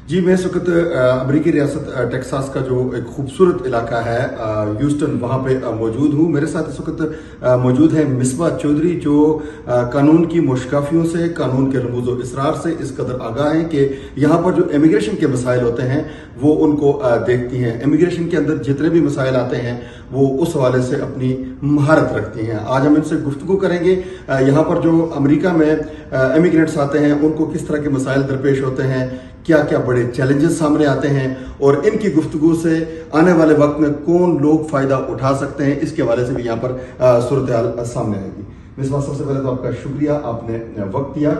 जी, मैं इस वक्त अमरीकी रियासत टेक्सास का जो एक खूबसूरत इलाका है ह्यूस्टन, वहाँ पे मौजूद हूँ। मेरे साथ इस वक्त मौजूद है मिसबा चौधरी, जो कानून की मुश्काफियों से, कानून के रमूज़ व इसरार से इस कदर आगाह हैं कि यहाँ पर जो इमिग्रेशन के मसाइल होते हैं वो उनको देखती हैं। इमिग्रेशन के अंदर जितने भी मसाइल आते हैं वो उस हवाले से अपनी महारत रखती हैं। आज हम इनसे गुफ्तगू करेंगे यहाँ पर जो अमेरिका में इमिग्रेंट्स आते हैं उनको किस तरह के मसाइल दरपेश होते हैं, क्या क्या बड़े चैलेंजेस सामने आते हैं और इनकी गुफ्तगू से आने वाले वक्त में कौन लोग फायदा उठा सकते हैं, इसके हवाले से भी यहाँ पर सूरत हाल सामने आएगी। मिसबा, सबसे पहले तो आपका शुक्रिया, आपने वक्त दिया।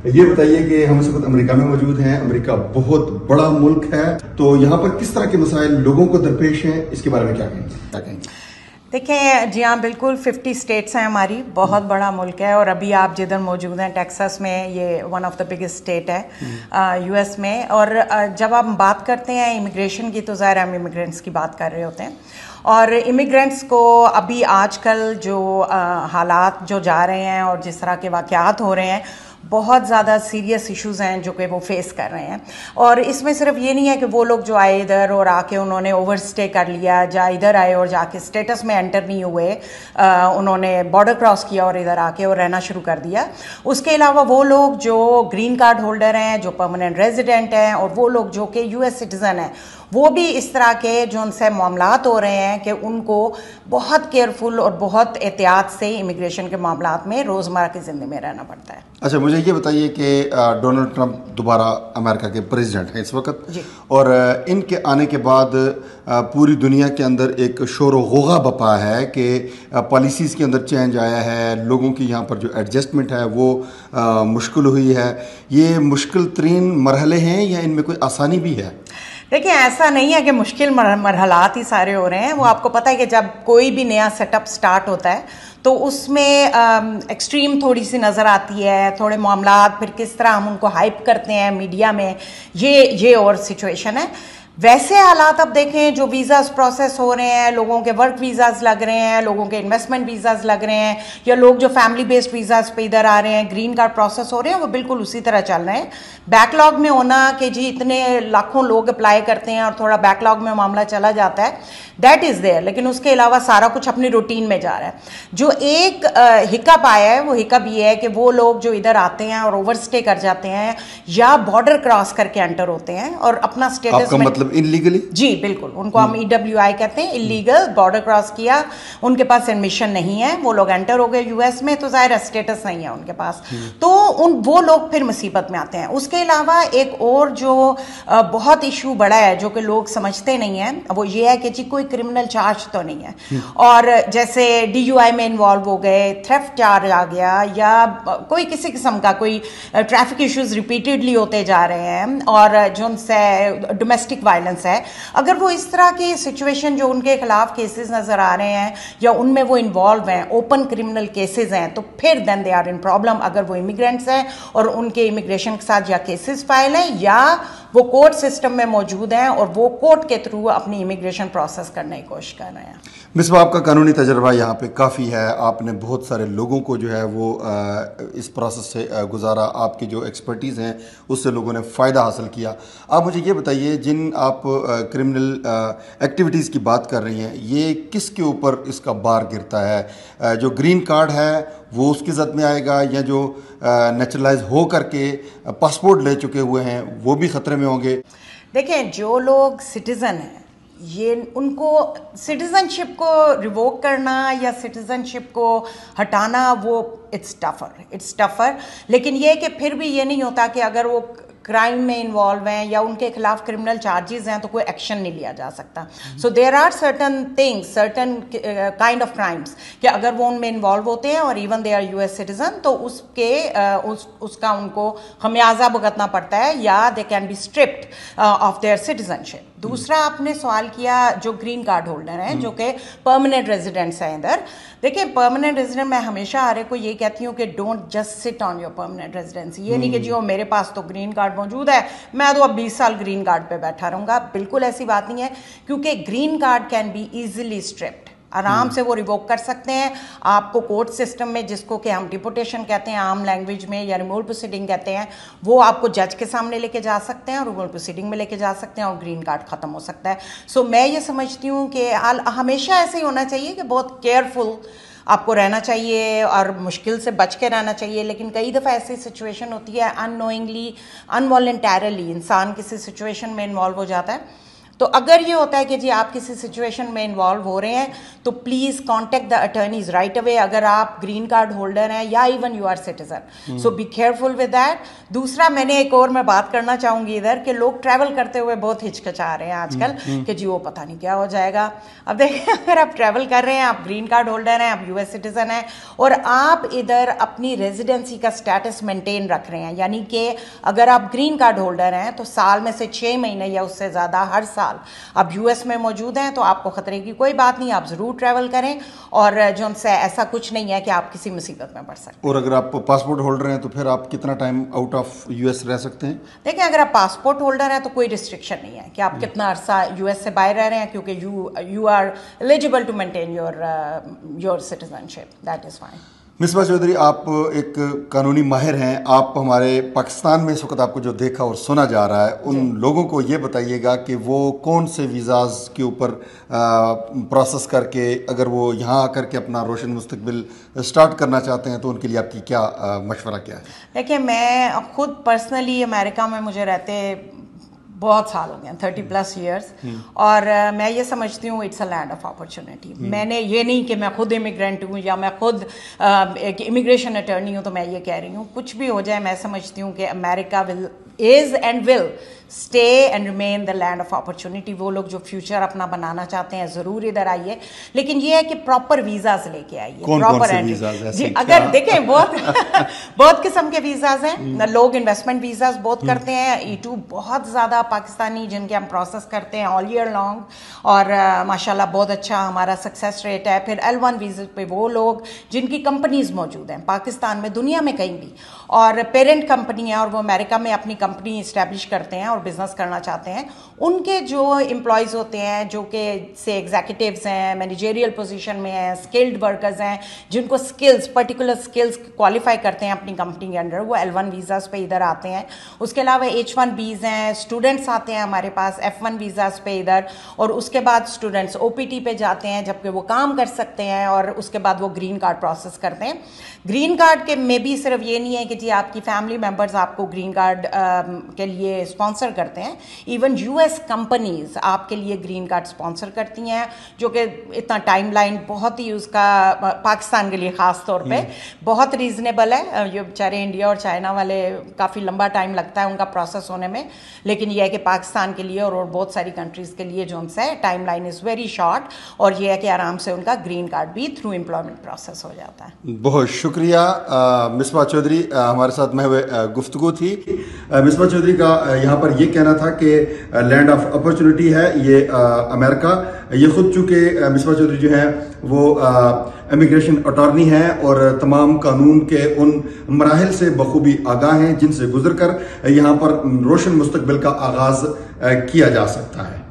ये बताइए कि हम इस वक्त अमेरिका में मौजूद हैं। अमेरिका बहुत बड़ा मुल्क है, तो यहाँ पर किस तरह के मसाइल लोगों को दरपेश हैं, इसके बारे में क्या कहेंगे? देखिए जी हाँ, बिल्कुल 50 स्टेट्स हैं हमारी, बहुत बड़ा मुल्क है। और अभी आप जिधर मौजूद हैं टेक्सास में, ये one of the biggest state है यूएस में। और जब आप बात करते हैं इमिग्रेशन की, तो ज़ाहिर हम इमिग्रेंट्स की बात कर रहे होते हैं। और इमिग्रेंट्स को अभी आजकल जो हालात जो जा रहे हैं और जिस तरह के वाक़यात हो रहे हैं, बहुत ज़्यादा सीरियस इश्यूज़ हैं जो कि वो फेस कर रहे हैं। और इसमें सिर्फ ये नहीं है कि वो लोग जो आए इधर और आके उन्होंने ओवरस्टे कर लिया, या इधर आए और जाके स्टेटस में एंटर नहीं हुए, उन्होंने बॉर्डर क्रॉस किया और इधर आके और रहना शुरू कर दिया। उसके अलावा वो लोग जो ग्रीन कार्ड होल्डर हैं, जो परमानेंट रेजिडेंट हैं, और वो लोग जो कि यूएस सिटीज़न हैं, वो भी इस तरह के जो उनसे मामलात हो रहे हैं कि उनको बहुत केयरफुल और बहुत एहतियात से इमिग्रेशन के मामलात में रोज़मर्रा की ज़िंदगी में रहना पड़ता है। अच्छा, मुझे ये बताइए कि डोनाल्ड ट्रंप दोबारा अमेरिका के प्रेसिडेंट हैं इस वक्त, और इनके आने के बाद पूरी दुनिया के अंदर एक शोर गुगा बपा है कि पॉलिसीज़ के अंदर चेंज आया है, लोगों की यहाँ पर जो एडजस्टमेंट है वो मुश्किल हुई है। ये मुश्किल तरीन मरहले हैं या इनमें कोई आसानी भी है? देखिए, ऐसा नहीं है कि मुश्किल मरहलात ही सारे हो रहे हैं। वो आपको पता है कि जब कोई भी नया सेटअप स्टार्ट होता है तो उसमें एक्सट्रीम थोड़ी सी नज़र आती है, थोड़े मामलात, फिर किस तरह हम उनको हाइप करते हैं मीडिया में, ये और सिचुएशन है। वैसे हालात अब देखें, जो वीज़ाज प्रोसेस हो रहे हैं, लोगों के वर्क वीज़ाज लग रहे हैं, लोगों के इन्वेस्टमेंट वीज़ाज लग रहे हैं, या लोग जो फैमिली बेस्ड वीज़ाज पे इधर आ रहे हैं, ग्रीन कार्ड प्रोसेस हो रहे हैं, वो बिल्कुल उसी तरह चल रहे हैं। बैकलॉग में होना कि जी इतने लाखों लोग अप्लाई करते हैं और थोड़ा बैकलॉग में मामला चला जाता है, दैट इज़ देयर, लेकिन उसके अलावा सारा कुछ अपनी रूटीन में जा रहा है। जो एक हिकअप आया है, वो हिकअप ये है कि वो लोग जो इधर आते हैं और ओवरस्टे कर जाते हैं या बॉर्डर क्रॉस करके एंटर होते हैं और अपना स्टेटस में, मतलब इलीगली, जी बिल्कुल, उनको हम EWI कहते हैं, इलीगल, बॉर्डर क्रॉस किया, उनके पास एडमिशन नहीं है, वो लोग एंटर हो गए यूएस में, तो जाहिर स्टेटस नहीं है उनके पास, तो वो लोग फिर मुसीबत में आते हैं। उसके अलावा एक और जो बहुत इशू बड़ा है जो कि लोग समझते नहीं है, वो ये है कि जी कोई क्रिमिनल चार्ज तो नहीं है, और जैसे DUI में इन्वॉल्व हो गए, थ्रेफ्ट चार्ज आ गया, या कोई किसी किस्म का कोई ट्रैफिक इश्यूज रिपीटेडली होते जा रहे हैं, और जो उनसे डोमेस्टिक वायलेंस है, अगर वो इस तरह की सिचुएशन जो उनके खिलाफ केसेस नजर आ रहे हैं या उनमें वो इन्वॉल्व हैं, ओपन क्रिमिनल केसेस हैं, तो फिर then they are in problem. अगर वो इमिग्रेंट्स हैं और उनके इमिग्रेशन के साथ या केसेस फाइल हैं या वो कोर्ट सिस्टम में मौजूद हैं और वो कोर्ट के थ्रू अपनी इमिग्रेशन प्रोसेस करने की कोशिश कर रहे हैं। मिसबा, आपका कानूनी तजर्बा यहाँ पे काफ़ी है, आपने बहुत सारे लोगों को जो है वो इस प्रोसेस से गुजारा, आपकी जो एक्सपर्टीज़ हैं उससे लोगों ने फ़ायदा हासिल किया। आप मुझे ये बताइए, जिन आप क्रिमिनल एक्टिविटीज़ की बात कर रही हैं, ये किसके ऊपर इसका बार गिरता है? जो ग्रीन कार्ड है वो उसकी जद में आएगा, या जो नेचुरलाइज हो करके पासपोर्ट ले चुके हुए हैं वो भी ख़तरे में होंगे? देखें, जो लोग सिटीज़न हैं, ये उनको सिटीज़नशिप को रिवोक करना या सिटीज़नशिप को हटाना, वो इट्स टफर। लेकिन ये कि फिर भी ये नहीं होता कि अगर वो क्राइम में इन्वॉल्व हैं या उनके खिलाफ क्रिमिनल चार्जेस हैं तो कोई एक्शन नहीं लिया जा सकता। So there are certain things, certain kind of crimes कि अगर वो उनमें इन्वॉल्व होते हैं और even they are US citizen, तो उसका उनको खमियाजा भुगतना पड़ता है, या they can be stripped of their citizenship. दूसरा, आपने सवाल किया जो ग्रीन कार्ड होल्डर हैं, जो कि परमानेंट रेजिडेंट्स हैं इधर। देखिए, परमानेंट रेजिडेंट, मैं हमेशा हर एक को ये कहती हूँ कि don't just sit on your permanent residency. ये नहीं कि जी मेरे पास तो ग्रीन कार्ड मौजूद है, मैं तो अब 20 साल ग्रीन कार्ड पे बैठा रहूँगा। बिल्कुल ऐसी बात नहीं है, क्योंकि green card can be easily stripped. आराम से वो रिवोक कर सकते हैं। आपको कोर्ट सिस्टम में, जिसको कि हम डिपोटेशन कहते हैं आम लैंग्वेज में, या रिमूवल प्रोसीडिंग कहते हैं, वो आपको जज के सामने लेके जा सकते हैं और रिमूवल प्रोसीडिंग में लेके जा सकते हैं और ग्रीन कार्ड खत्म हो सकता है। सो मैं ये समझती हूँ कि हमेशा ऐसे ही होना चाहिए कि बहुत केयरफुल आपको रहना चाहिए और मुश्किल से बच के रहना चाहिए। लेकिन कई दफ़ा ऐसी सिचुएशन होती है अननोइंगली, अनवॉलंटरली इंसान किसी सिचुएशन में इन्वॉल्व हो जाता है। तो अगर ये होता है कि जी आप किसी सिचुएशन में इन्वॉल्व हो रहे हैं तो please contact the attorneys right away, अगर आप ग्रीन कार्ड होल्डर हैं या even you are citizen. So be careful with that. दूसरा, मैंने एक और मैं बात करना चाहूँगी इधर कि लोग ट्रैवल करते हुए बहुत हिचकिचा रहे हैं आजकल कि जी वो पता नहीं क्या हो जाएगा। अब देखिए, अगर आप ट्रैवल कर रहे हैं, आप ग्रीन कार्ड होल्डर हैं, आप US सिटीजन हैं और आप इधर अपनी रेजिडेंसी का स्टेटस मेंटेन रख रहे हैं, यानी कि अगर आप ग्रीन कार्ड होल्डर हैं तो साल में से 6 महीने या उससे ज़्यादा हर साल अब US में मौजूद हैं, तो आपको खतरे की कोई बात नहीं, आप जरूर ट्रैवल करें और जो उनसे ऐसा कुछ नहीं है कि आप किसी मुसीबत में पड़ सकते हैं। और अगर आप पासपोर्ट होल्डर हैं तो फिर आप कितना टाइम आउट ऑफ US रह सकते हैं? देखिए, अगर आप पासपोर्ट होल्डर हैं तो कोई रिस्ट्रिक्शन नहीं है कि आप कितना अरसा US से बाहर रह रहे हैं, क्योंकि you are eligible to maintain your citizenship, that is fine. Misbah Chaudhry, आप एक कानूनी माहिर हैं, आप हमारे पाकिस्तान में इस वक्त आपको जो देखा और सुना जा रहा है, उन लोगों को ये बताइएगा कि वो कौन से वीज़ाज़ के ऊपर प्रोसेस करके अगर वो यहाँ आकर के अपना रोशन मुस्तकबिल स्टार्ट करना चाहते हैं तो उनके लिए आपकी क्या मशवरा क्या है? देखिए, मैं खुद पर्सनली अमेरिका में मुझे रहते बहुत साल हो गए, 30+ ईयर्स, और मैं ये समझती हूँ it's a land of opportunity. मैंने ये नहीं कि मैं खुद इमिग्रेंट हूँ या मैं खुद एक इमिग्रेशन अटर्नी हूँ तो मैं ये कह रही हूँ, कुछ भी हो जाए मैं समझती हूँ कि America is and will stay and remain the land of opportunity. वो लोग जो फ्यूचर अपना बनाना चाहते हैं ज़रूर इधर आइए, लेकिन ये है कि प्रॉपर वीज़ाज लेके आइए। प्रॉपर एंट्री जी, अगर देखें बहुत किस्म के वीज़ाज हैं। लोग इन्वेस्टमेंट वीज़ाज बहुत करते हैं, E2 बहुत ज़्यादा पाकिस्तानी जिनके हम प्रोसेस करते हैं ऑल ईयर लॉन्ग, और माशाल्लाह बहुत अच्छा हमारा सक्सेस रेट है। फिर L1 वीज़ा पे वो लोग जिनकी कंपनीज मौजूद हैं पाकिस्तान में, दुनिया में कहीं भी, और पेरेंट कंपनी है और वो अमेरिका में अपनी कंपनी इस्टेब्लिश करते हैं और बिजनेस करना चाहते हैं, उनके जो एम्प्लॉयज़ होते हैं जो कि से एग्जीक्यूटिव्स हैं, मैनेजरियल पोजीशन में हैं, स्किल्ड वर्कर्स हैं, जिनको स्किल्स पर्टिकुलर स्किल्स क्वालिफाई करते हैं अपनी कंपनी के अंडर, वो L1 वीज़ाज़ पे इधर आते हैं। उसके अलावा H1Bs हैं, स्टूडेंट्स आते हैं हमारे पास F1 वीज़ाज़ पे इधर, और उसके बाद स्टूडेंट्स OPT पे जाते हैं जबकि वो काम कर सकते हैं, और उसके बाद वो ग्रीन कार्ड प्रोसेस करते हैं। ग्रीन कार्ड के में भी सिर्फ ये नहीं है कि जी आपकी फैमिली मेम्बर्स आपको ग्रीन कार्ड के लिए स्पॉन्सर करते हैं, इवन US कंपनीज आपके लिए ग्रीन कार्ड स्पॉन्सर करती हैं, जो कि इतना टाइमलाइन बहुत ही उसका पाकिस्तान के लिए ख़ास तौर पे बहुत रीज़नेबल है। ये बेचारे इंडिया और चाइना वाले काफ़ी लंबा टाइम लगता है उनका प्रोसेस होने में, लेकिन यह है कि पाकिस्तान के लिए और बहुत सारी कंट्रीज़ के लिए जो उनसे टाइमलाइन इज़ वेरी शॉर्ट, और ये है कि आराम से उनका ग्रीन कार्ड भी थ्रू एम्प्लॉयमेंट प्रोसेस हो जाता है। बहुत शुक्रिया मिसबा चौधरी, हमारे साथ में हुए गुफ्तगू थी। मिसबा चौधरी का यहाँ पर ये कहना था कि लैंड ऑफ अपॉर्चुनिटी है ये अमेरिका। ये खुद चूंकि मिसबा चौधरी जो है वो इमिग्रेशन अटॉर्नी है और तमाम कानून के उन मराहिल से बखूबी आगाह हैं जिनसे गुजर कर यहाँ पर रोशन मुस्तकबिल का आगाज किया जा सकता है।